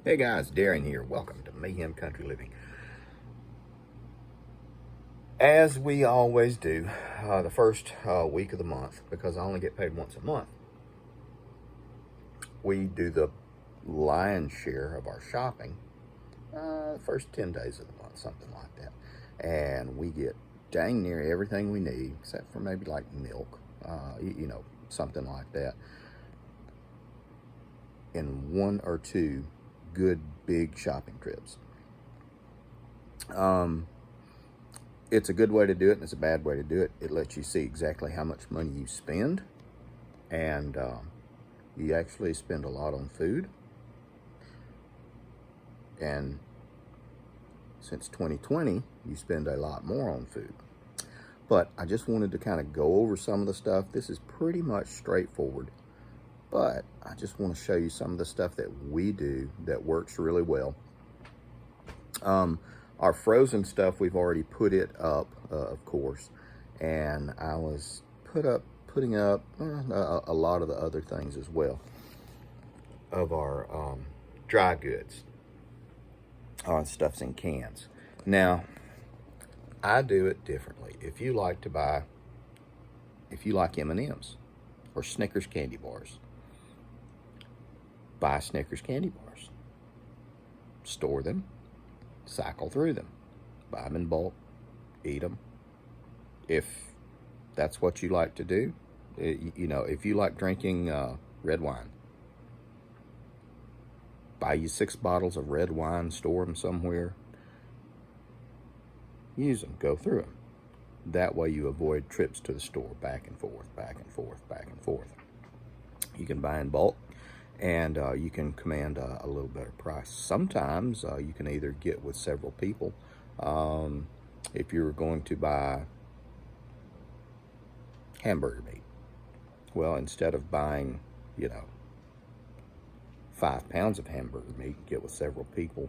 Hey guys, Darren here. Welcome to Mayhem Country Living. As we always do, the first week of the month, because I only get paid once a month, we do the lion's share of our shopping first 10 days of the month, something like that. And we get dang near everything we need, except for maybe like milk, something like that, in one or two good big shopping trips. It's a good way to do it and it's a bad way to do it. It lets you see exactly how much money you spend, and you actually spend a lot on food. And since 2020, you spend a lot more on food. But I just wanted to kind of go over some of the stuff. This is pretty much straightforward, but I just want to show you some of the stuff that we do that works really well. Our frozen stuff, we've already put it up, of course, and I was putting up a lot of the other things as well of our dry goods. Stuff's in cans. Now, I do it differently. If you like M&Ms or Snickers candy bars, buy Snickers candy bars, store them, cycle through them, buy them in bulk, eat them. If that's what you like to do, if you like drinking red wine, buy you 6 bottles of red wine, store them somewhere, use them, go through them. That way you avoid trips to the store, back and forth, back and forth, back and forth. You can buy in bulk, and you can command a little better price. Sometimes you can either get with several people. If you're going to buy hamburger meat, well, instead of buying, 5 pounds of hamburger meat, get with several people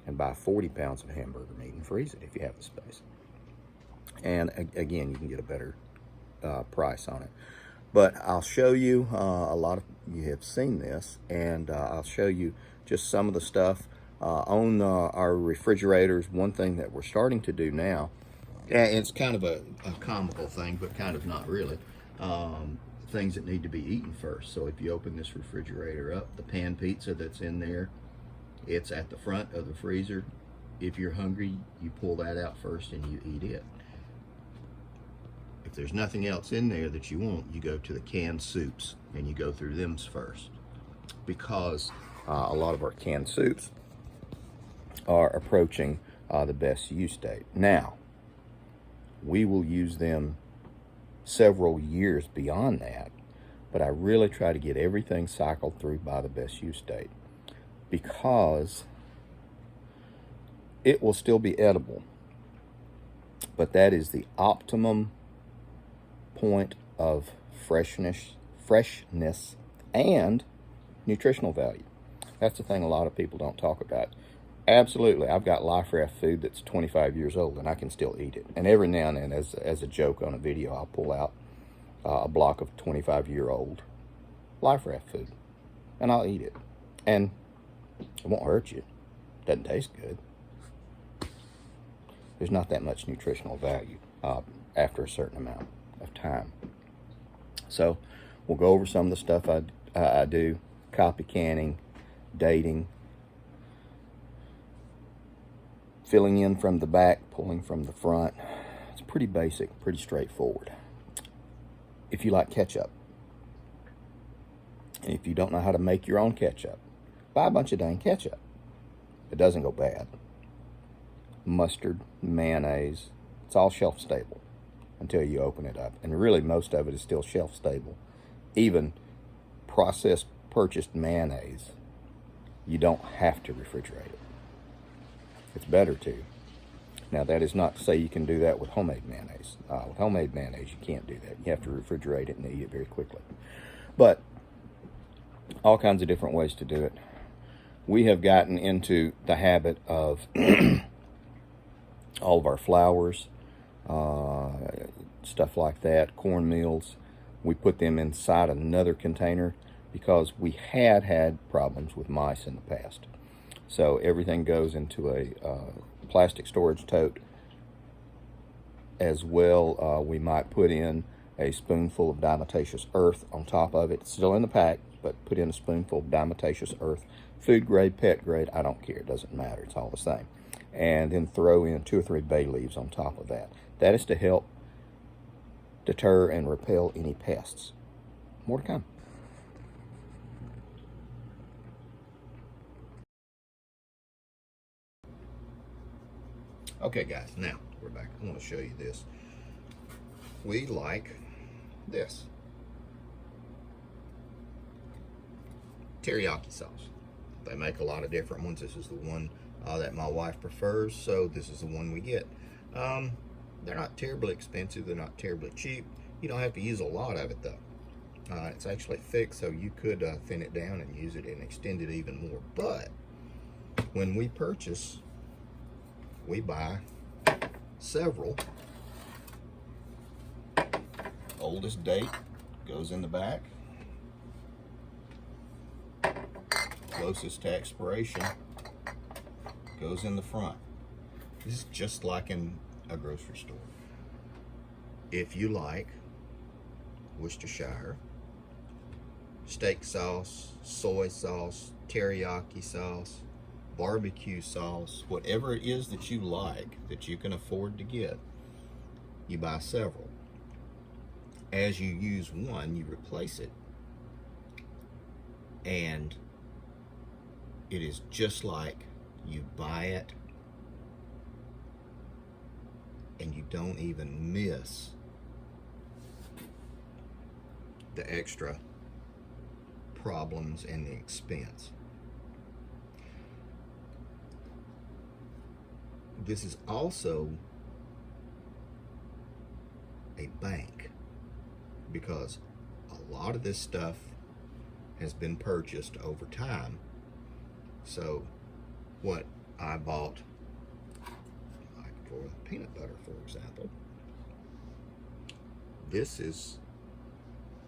and buy 40 pounds of hamburger meat and freeze it if you have the space. And again, you can get a better price on it. But I'll show you, a lot of you have seen this, and I'll show you just some of the stuff on our refrigerators. One thing that we're starting to do now, and it's kind of a comical thing, but kind of not really, things that need to be eaten first. So if you open this refrigerator up, the pan pizza that's in there, it's at the front of the freezer. If you're hungry, you pull that out first and you eat it. If there's nothing else in there that you want, you go to the canned soups and you go through them first, because a lot of our canned soups are approaching the best use date. Now, we will use them several years beyond that, but I really try to get everything cycled through by the best use date, because it will still be edible, but that is the optimum point of freshness and nutritional value. That's the thing a lot of people don't talk about. Absolutely, I've got Life Raft food that's 25 years old and I can still eat it. And every now and then, as a joke on a video, I'll pull out a block of 25-year-old Life Raft food and I'll eat it. And it won't hurt you. It doesn't taste good. There's not that much nutritional value after a certain amount of time. So we'll go over some of the stuff I do: copy canning, dating, filling in from the back, pulling from the front. It's pretty basic, pretty straightforward. If you like ketchup, and if you don't know how to make your own ketchup, buy a bunch of dang ketchup. It doesn't go bad. Mustard, mayonnaise, it's all shelf stable until you open it up. And really, most of it is still shelf stable. Even processed, purchased mayonnaise, you don't have to refrigerate it. It's better to. Now, that is not to say you can do that with homemade mayonnaise. With homemade mayonnaise, you can't do that. You have to refrigerate it and eat it very quickly. But all kinds of different ways to do it. We have gotten into the habit of all of our flours, stuff like that, cornmeals, we put them inside another container because we had problems with mice in the past. So everything goes into a plastic storage tote. As well, we might put in a spoonful of diatomaceous earth on top of it. It's still in the pack, but put in a spoonful of diatomaceous earth. Food grade, pet grade, I don't care. It doesn't matter. It's all the same. And then throw in 2 or 3 bay leaves on top of that. That is to help deter and repel any pests. More to come. Okay, guys, now we're back. I want to show you this. We like this teriyaki sauce. They make a lot of different ones. This is the one that my wife prefers, so this is the one we get. They're not terribly expensive. They're not terribly cheap. You don't have to use a lot of it, though. It's actually thick, so you could thin it down and use it and extend it even more. But when we purchase, we buy several. Oldest date goes in the back. Closest to expiration goes in the front. This is just like in a grocery store. If you like Worcestershire, steak sauce, soy sauce, teriyaki sauce, barbecue sauce, whatever it is that you like, that you can afford to get, you buy several. As you use one, you replace it. And it is just like you buy it and you don't even miss the extra problems and the expense. This is also a bank, because a lot of this stuff has been purchased over time. So what I bought, like for peanut butter, for example, this is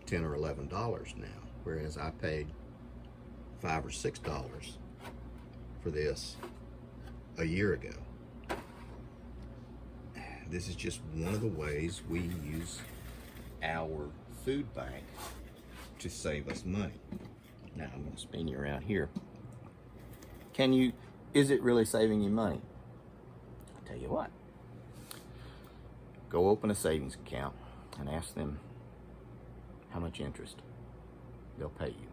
$10 or $11 now, whereas I paid $5 or $6 for this a year ago. This is just one of the ways we use our food bank to save us money. Now I'm going to spin you around here. Is it really saving you money? I'll tell you what. Go open a savings account and ask them how much interest they'll pay you.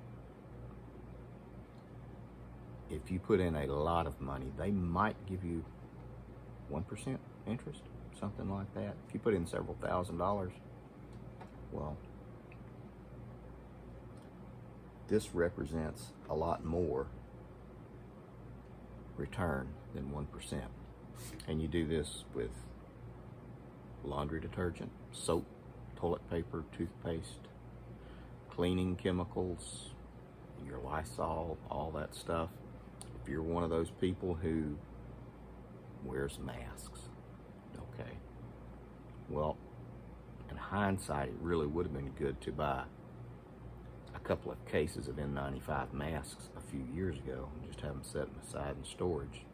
If you put in a lot of money, they might give you 1% interest, something like that. If you put in several $1,000s, well, this represents a lot more return than 1%. And you do this with laundry detergent, soap, toilet paper, toothpaste, cleaning chemicals, your Lysol, all that stuff. If you're one of those people who wears masks, okay, well, in hindsight, it really would have been good to buy a couple of cases of N95 masks a few years ago and just have them set them aside in storage.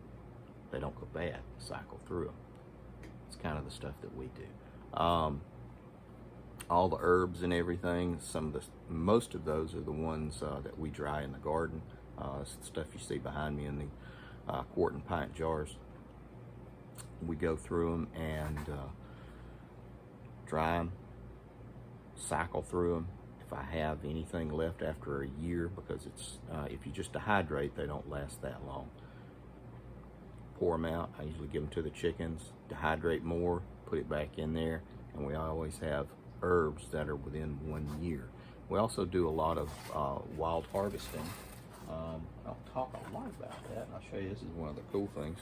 They don't go bad, cycle through them. It's kind of the stuff that we do. All the herbs and everything, most of those are the ones that we dry in the garden. It's the stuff you see behind me in the quart and pint jars. We go through them and dry them, cycle through them. If I have anything left after a year, because it's if you just dehydrate, they don't last that long. Pour them out. I usually give them to the chickens. Dehydrate more, put it back in there, and we always have herbs that are within 1 year. We also do a lot of wild harvesting. I don't talk a lot about that. I'll show you. This is one of the cool things.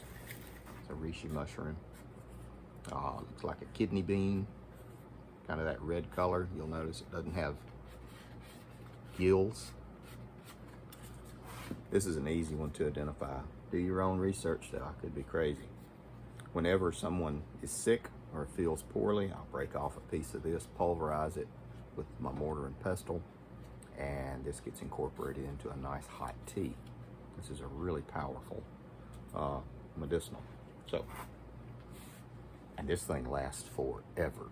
It's a reishi mushroom. Looks like a kidney bean, kind of that red color. You'll notice it doesn't have gills. This is an easy one to identify. Do your own research though, I could be crazy. Whenever someone is sick or feels poorly, I'll break off a piece of this, pulverize it with my mortar and pestle, and this gets incorporated into a nice hot tea. This is a really powerful medicinal. So, and this thing lasts forever.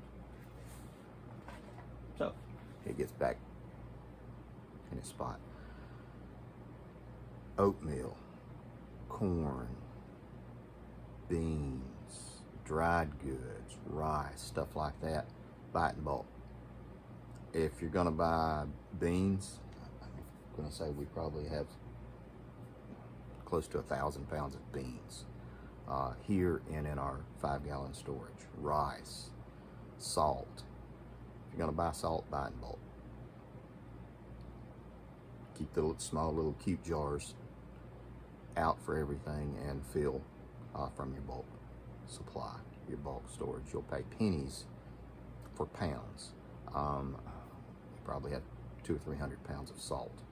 So, it gets back in its spot. Oatmeal, corn, beans, dried goods, rice, stuff like that, buy it in bulk. If you're gonna buy beans, I'm gonna say we probably have close to 1,000 pounds of beans here and in our 5-gallon storage. Rice, salt. If you're gonna buy salt, buy it in bulk. Keep the small little cute jars out for everything and fill from your bulk supply, your bulk storage. You'll pay pennies for pounds. You probably have 200 or 300 pounds of salt.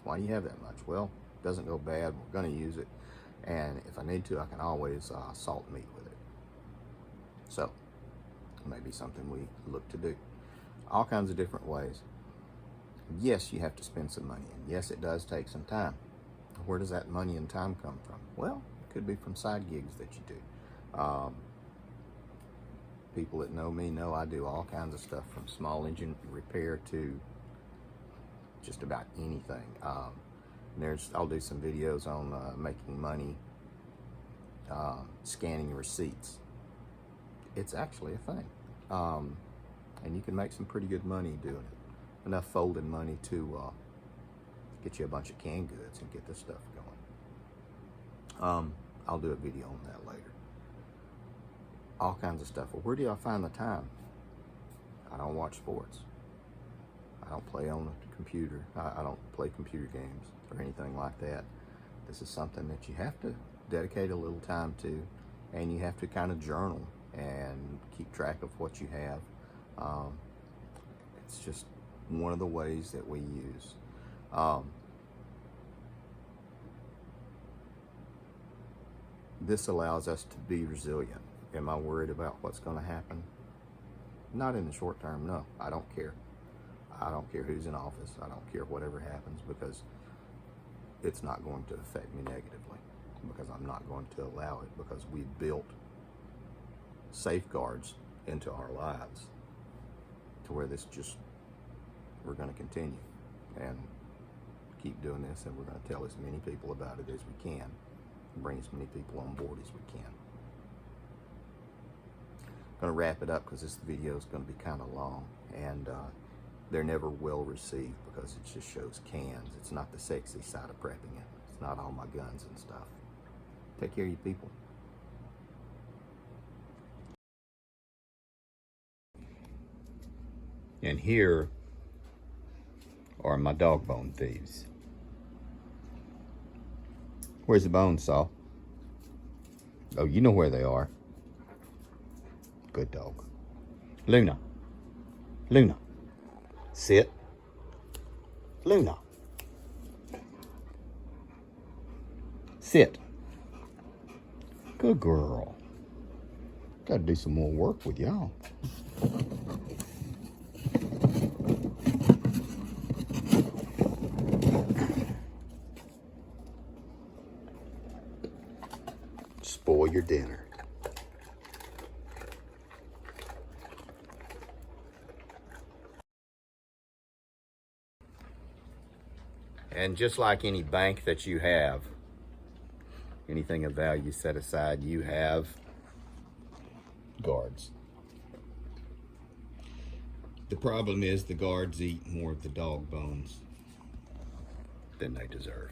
Why do you have that much? Well, it doesn't go bad. We're going to use it, and if I need to, I can always salt meat with it. So, maybe something we look to do. All kinds of different ways. Yes, you have to spend some money, and yes, it does take some time. Where does that money and time come from? Well, it could be from side gigs that you do. People that know me know I do all kinds of stuff, from small engine repair to just about anything. I'll do some videos on making money, scanning receipts. It's actually a thing. And you can make some pretty good money doing it. Enough folded money to get you a bunch of canned goods and get this stuff going. I'll do a video on that later. All kinds of stuff. Well, where do I find the time? I don't watch sports. I don't play on the computer. I don't play computer games or anything like that. This is something that you have to dedicate a little time to, and you have to kind of journal and keep track of what you have. It's just one of the ways that we use. This allows us to be resilient. Am I worried about what's going to happen? Not in the short term, no. I don't care. I don't care who's in office. I don't care whatever happens, because it's not going to affect me negatively, because I'm not going to allow it, because we built safeguards into our lives to where we're going to continue and keep doing this, and we're going to tell as many people about it as we can, and bring as many people on board as we can. I'm going to wrap it up because this video is going to be kind of long, and they're never well received because it just shows cans. It's not the sexy side of prepping it. It's not all my guns and stuff. Take care of you people. And here are my dog bone thieves. Where's the bone saw? Oh, you know where they are. Good dog. Luna. Luna. Sit. Luna. Sit. Good girl. Gotta do some more work with y'all. Spoil your dinner. And just like any bank that you have, anything of value set aside, you have guards. The problem is the guards eat more of the dog bones than they deserve.